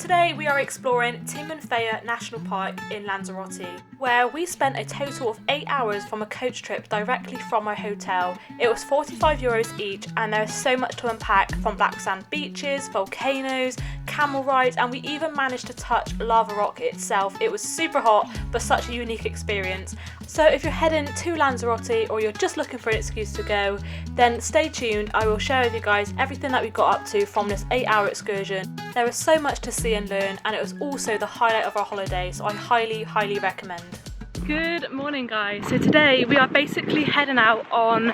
Today we are exploring Timanfaya National Park in Lanzarote, where we spent a total of 8 hours from a coach trip directly from our hotel. It was €45 each, and there is so much to unpack, from black sand beaches, volcanoes, camel rides, and we even managed to touch lava rock itself. It was super hot, but such a unique experience. So if you're heading to Lanzarote or you're just looking for an excuse to go, then stay tuned. I will share with you guys everything that we got up to from this 8-hour excursion. There was so much to see and learn, and it was also the highlight of our holiday, so I highly recommend. Good morning guys. So today we are basically heading out on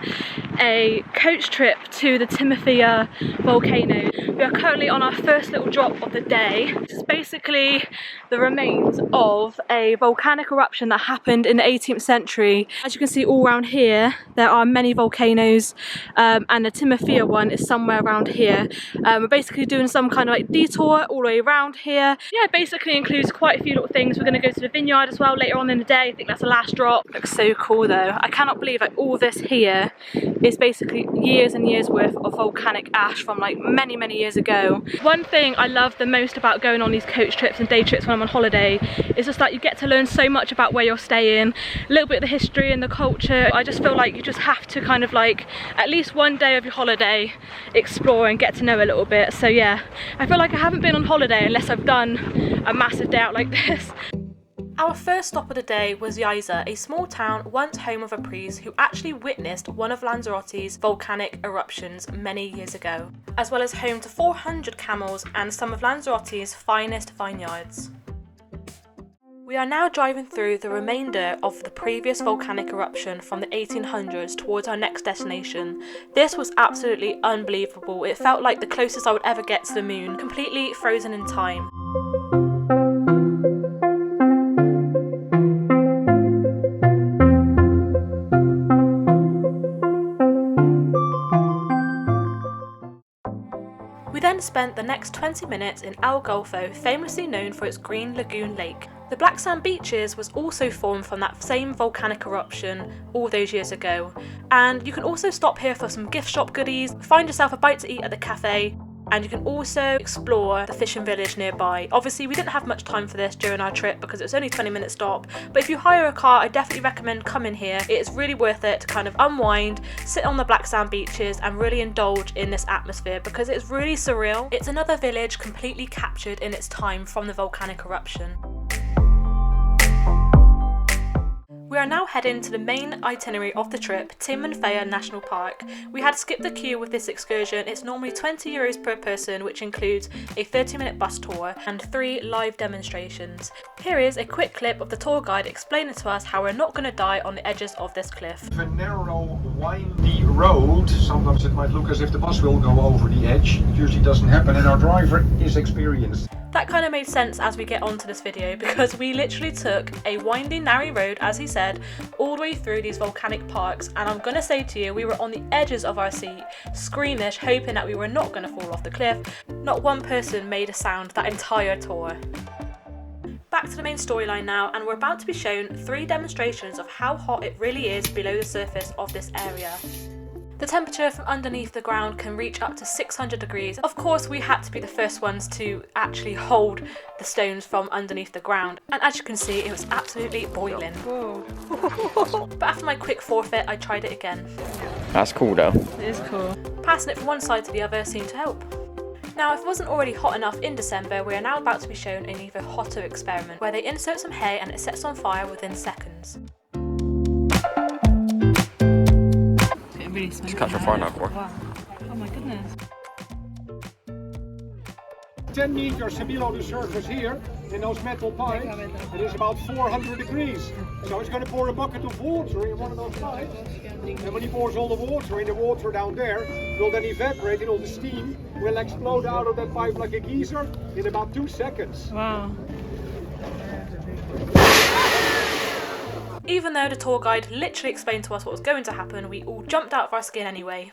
a coach trip to the Timanfaya volcano. We are currently on our first little drop of the day. This is basically the remains of a volcanic eruption that happened in the 18th century. As you can see all around here, there are many volcanoes, and the Timanfaya one is somewhere around here. We're basically doing some kind of like detour all the way around here. Yeah, basically includes quite a few little things. We're going to go to the vineyard as well later on in the day. I think that's the last drop. Looks so cool though. I cannot believe like all this here is basically years and years worth of volcanic ash from like many years ago. One thing I love the most about going on these coach trips and day trips when I'm on holiday is just that you get to learn so much about where you're staying, a little bit of the history and the culture. I just feel like you just have to kind of like at least one day of your holiday explore and get to know a little bit. So yeah, I feel like I haven't been on holiday unless I've done a massive day out like this. Our first stop of the day was Yaiza, a small town once home of a priest who actually witnessed one of Lanzarote's volcanic eruptions many years ago, as well as home to 400 camels and some of Lanzarote's finest vineyards. We are now driving through the remainder of the previous volcanic eruption from the 1800s towards our next destination. This was absolutely unbelievable. It felt like the closest I would ever get to the moon, completely frozen in time. We then spent the next 20 minutes in El Golfo, famously known for its green lagoon lake. The black sand beaches was also formed from that same volcanic eruption all those years ago. And you can also stop here for some gift shop goodies, find yourself a bite to eat at the cafe, and you can also explore the fishing village nearby. Obviously we didn't have much time for this during our trip because it was only a 20-minute stop, but if you hire a car, I definitely recommend coming here. It is really worth it to kind of unwind, sit on the black sand beaches and really indulge in this atmosphere because it's really surreal. It's another village completely captured in its time from the volcanic eruption. We are now heading to the main itinerary of the trip, Timanfaya National Park. We had skipped the queue with this excursion. It's normally €20 per person, which includes a 30-minute bus tour and 3 live demonstrations. Here is a quick clip of the tour guide explaining to us how we're not going to die on the edges of this cliff. A narrow, windy road. Sometimes it might look as if the bus will go over the edge. It usually doesn't happen, and our driver is experienced. That kind of made sense as we get onto this video because we literally took a winding, narrow road, as he said, all the way through these volcanic parks, and I'm gonna say to you, we were on the edges of our seat, squeamish, hoping that we were not gonna fall off the cliff. Not one person made a sound that entire tour. Back to the main storyline now, and we're about to be shown 3 demonstrations of how hot it really is below the surface of this area. The temperature from underneath the ground can reach up to 600 degrees. Of course, we had to be the first ones to actually hold the stones from underneath the ground. And as you can see, it was absolutely boiling. But after my quick forfeit, I tried it again. That's cool though. It is cool. Passing it from one side to the other seemed to help. Now, if it wasn't already hot enough in December, we are now about to be shown an even hotter experiment where they insert some hay and it sets on fire within seconds. Really just catch a fire now, boy. Wow. Oh my goodness. 10 meters below the surface here, in those metal pipes, it is about 400 degrees. So it's going to pour a bucket of water in one of those pipes, and when he pours all the water in, the water down there will then evaporate, and all the steam will explode out of that pipe like a geyser in about 2 seconds. Wow. Even though the tour guide literally explained to us what was going to happen, we all jumped out of our skin anyway.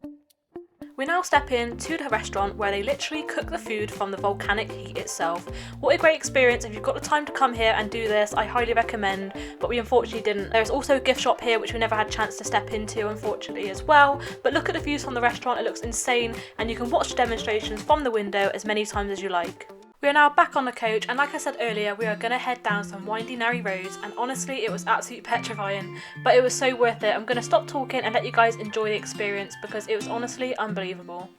We now step in to the restaurant where they literally cook the food from the volcanic heat itself. What a great experience. If you've got the time to come here and do this, I highly recommend, but we unfortunately didn't. There's also a gift shop here which we never had a chance to step into, unfortunately, as well. But look at the views from the restaurant, it looks insane, and you can watch the demonstrations from the window as many times as you like. We are now back on the coach, and like I said earlier, we are going to head down some windy, narrow roads, and honestly it was absolutely petrifying, but it was so worth it. I'm going to stop talking and let you guys enjoy the experience because it was honestly unbelievable.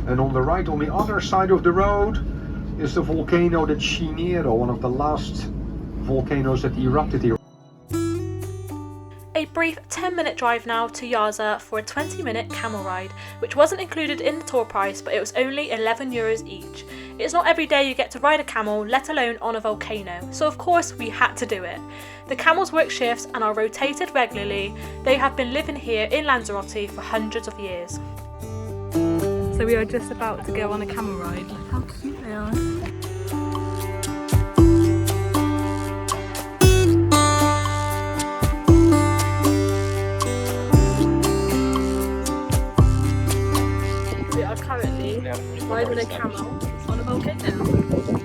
And on the right, on the other side of the road, is the volcano de Chinero, one of the last volcanoes that erupted here. A brief 10-minute drive now to Yaza for a 20-minute camel ride, which wasn't included in the tour price, but it was only €11 each. It's not every day you get to ride a camel, let alone on a volcano, so of course we had to do it. The camels work shifts and are rotated regularly. They have been living here in Lanzarote for hundreds of years. So we are just about to go on a camel ride. Look how cute they are. We are currently riding a camel on a volcano,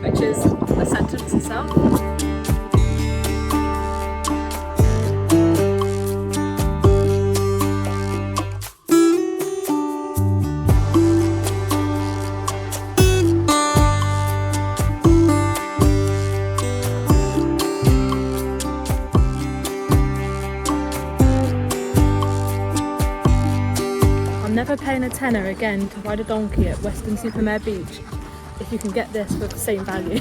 which is a sentence itself. Never paying a tenner again to ride a donkey at Western Supermare Beach if you can get this for the same value.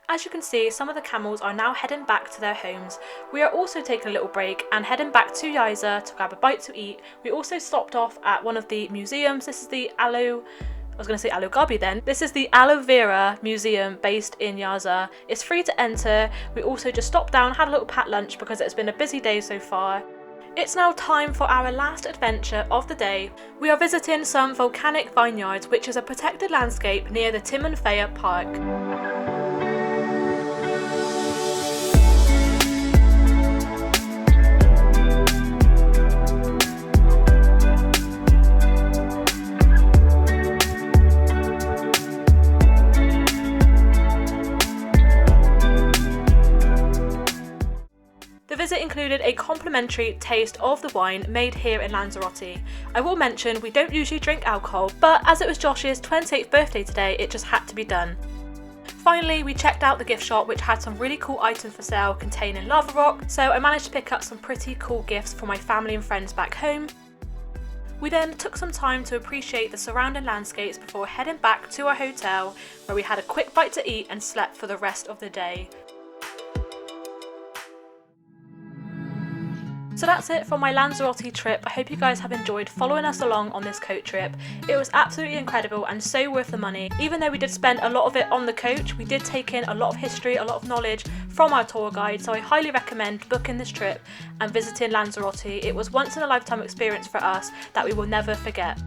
As you can see, some of the camels are now heading back to their homes. We are also taking a little break and heading back to Yaza to grab a bite to eat. We also stopped off at one of the museums. This is the Aloe Gabi then. This is the Aloe Vera Museum based in Yaza. It's free to enter. We also just stopped down, had a little packed lunch because it's been a busy day so far. It's now time for our last adventure of the day. We are visiting some volcanic vineyards, which is a protected landscape near the Timanfaya Park. The visit included a complimentary taste of the wine made here in Lanzarote. I will mention we don't usually drink alcohol, but as it was Josh's 28th birthday today, it just had to be done. Finally, we checked out the gift shop, which had some really cool items for sale containing lava rock, so I managed to pick up some pretty cool gifts for my family and friends back home. We then took some time to appreciate the surrounding landscapes before heading back to our hotel, where we had a quick bite to eat and slept for the rest of the day. So that's it for my Lanzarote trip. I hope you guys have enjoyed following us along on this coach trip. It was absolutely incredible and so worth the money. Even though we did spend a lot of it on the coach, we did take in a lot of history, a lot of knowledge from our tour guide, so I highly recommend booking this trip and visiting Lanzarote. It was once in a lifetime experience for us that we will never forget.